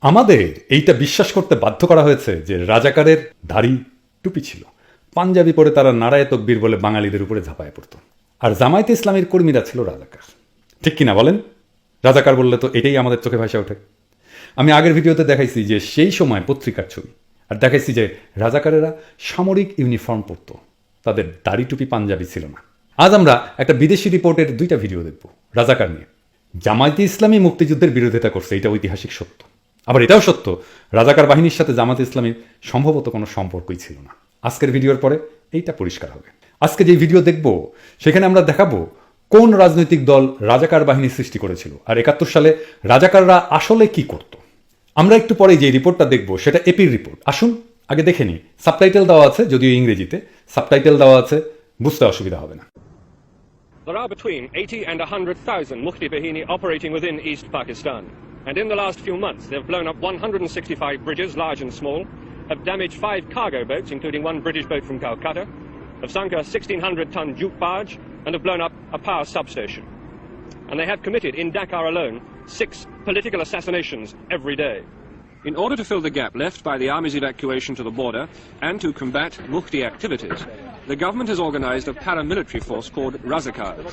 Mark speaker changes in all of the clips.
Speaker 1: আমাদের এইটা বিশ্বাস করতে বাধ্য করা হয়েছে যে রাজাকারের দাড়ি টুপি ছিল, পাঞ্জাবি পরে তারা নারায়ে তকবীর বলে বাঙালিদের উপরে ঝাঁপায় পড়তো, আর জামায়াতে ইসলামীর কর্মীরা ছিল রাজাকার। ঠিক কিনা বলেন? রাজাকার বললে তো এটাই আমাদের চোখে ভাসে ওঠে। আমি আগের ভিডিওতে দেখাইছি যে সেই সময় পত্রিকার ছবি, আর দেখাইছি যে রাজাকারেরা সামরিক ইউনিফর্ম পরত, তাদের দাড়ি টুপি পাঞ্জাবি ছিল না। আজ আমরা একটা বিদেশি রিপোর্টের দুইটা ভিডিও দেখব রাজাকার নিয়ে। জামায়াতে ইসলামী মুক্তিযুদ্ধের বিরোধিতা করছে, এটা ঐতিহাসিক সত্য। আবার এটাও সত্য, রাজাকার বাহিনীর সাথে জামায়াতে ইসলামীর সম্ভবত কোনো সম্পর্কই ছিল না। আজকের ভিডিওর পরে এইটা পরিষ্কার হবে। আজকে যে ভিডিও দেখব সেখানে আমরা দেখাবো কোন রাজনৈতিক দল রাজাকার বাহিনী সৃষ্টি করেছিল, আর ৭১ সালে রাজাকাররা আসলে কি করত। আমরা একটু পরে যে রিপোর্টটা দেখব সেটা এপির রিপোর্ট। আসুন আগে দেখে নিই। সাবটাইটেল দেওয়া আছে, যদিও ইংরেজিতে সাবটাইটেল দেওয়া আছে, বুঝতে অসুবিধা হবে না।
Speaker 2: There are between 80 and 100,000 Mufti Bahini operating within East Pakistan. And in the last few months, they've blown up 165 bridges, large and small, have damaged 5 cargo boats, including one British boat from Calcutta, have sunk a 1,600-ton jute barge, and have blown up a power substation. And they have committed, in Dakar alone, 6 political assassinations every day. In order to fill the gap left by the army's evacuation to the border and to combat Mufti activities, the government has organised a paramilitary force called Razakars.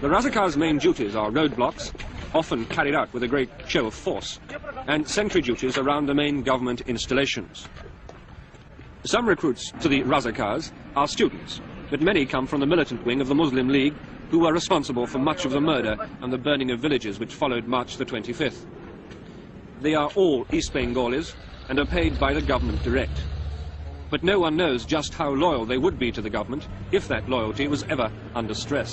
Speaker 2: The Razakars' main duties are roadblocks, often carried out with a great show of force, and sentry duties around the main government installations. Some recruits to the Razakars are students, but many come from the militant wing of the Muslim League, who were responsible for much of the murder and the burning of villages which followed March the 25th. They are all East Bengalis and are paid by the government direct. But no one knows just how loyal they would be to the government if that loyalty was ever under stress.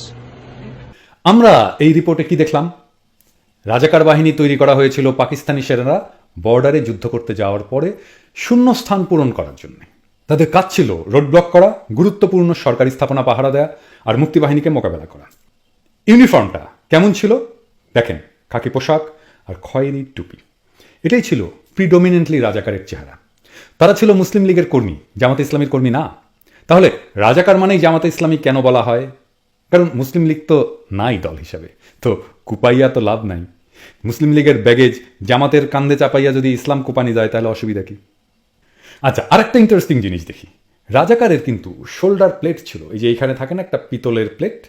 Speaker 1: আমরা এই রিপোর্টে কি দেখলাম? রাজাকার বাহিনী তৈরি করা হয়েছিল পাকিস্তানি সেনারা বর্ডারে যুদ্ধ করতে যাওয়ার পরে শূন্যস্থান পূরণ করার জন্য। তাদের কাজ ছিল রোড ব্লক করা, গুরুত্বপূর্ণ সরকারি স্থাপনা পাহারা দেয়া, আর মুক্তিবাহিনীকে মোকাবেলা করা। ইউনিফর্মটা কেমন ছিল দেখেন, খাকি পোশাক আর খয়েরি টুপি। এটাই ছিল প্রিডোমিনেন্টলি রাজাকারের চেহারা। তারা ছিল মুসলিম লীগের কর্মী, জামাতে ইসলামীর কর্মী না। তাহলে রাজাকার মানেই জামাতে ইসলামী কেন বলা হয়? কারণ মুসলিম লীগ তো নাই দল হিসাবে, তো কুপাইয়া তো লাভ নাই। মুসলিম লীগের ব্যাগেজ জামাতের কান্দে চাপাইয়া যদি ইসলাম কুপানি যায় তাহলে অসুবিধা কি? আচ্ছা, আরেকটা ইন্টারেস্টিং জিনিস দেখি। রাজাকারের কিন্তু শোল্ডার প্লেট ছিল, এই যে এইখানে থাকে না একটা পিতলের প্লেট।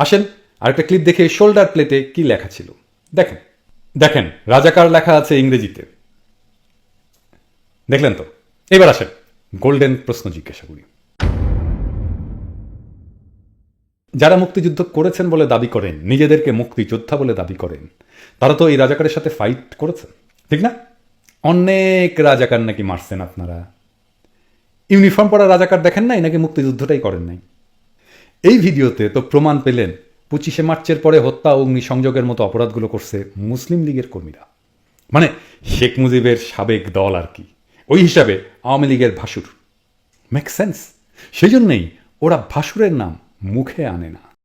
Speaker 1: আসেন আরেকটা ক্লিপ দেখে শোল্ডার প্লেটে কি লেখা ছিল দেখেন। দেখেন রাজাকার লেখা আছে ইংরেজিতে, দেখলেন তো? এবার আসেন গোল্ডেন প্রশ্ন জিজ্ঞাসা করি। যারা মুক্তিযুদ্ধ করেছেন বলে দাবি করেন, নিজেদেরকে মুক্তিযোদ্ধা বলে দাবি করেন, তারা তো এই রাজাকারের সাথে ফাইট করেছেন, ঠিক না? অনেক রাজাকার নাকি মারছেন আপনারা। ইউনিফর্ম পরা রাজাকার দেখেন নাই, নাকি মুক্তিযুদ্ধটাই করেন নাই? এই ভিডিওতে তো প্রমাণ পেলেন 25শে মার্চের পরে হত্যা ও অগ্নিসংযোগের মতো অপরাধগুলো করছে মুসলিম লীগের কর্মীরা, মানে শেখ মুজিবের সাবেক দল আর কি। ওই হিসাবে আওয়ামী লীগের ভাসুর। Make sense. সেই জন্যই ওরা ভাসুরের নাম মুখে আনে না।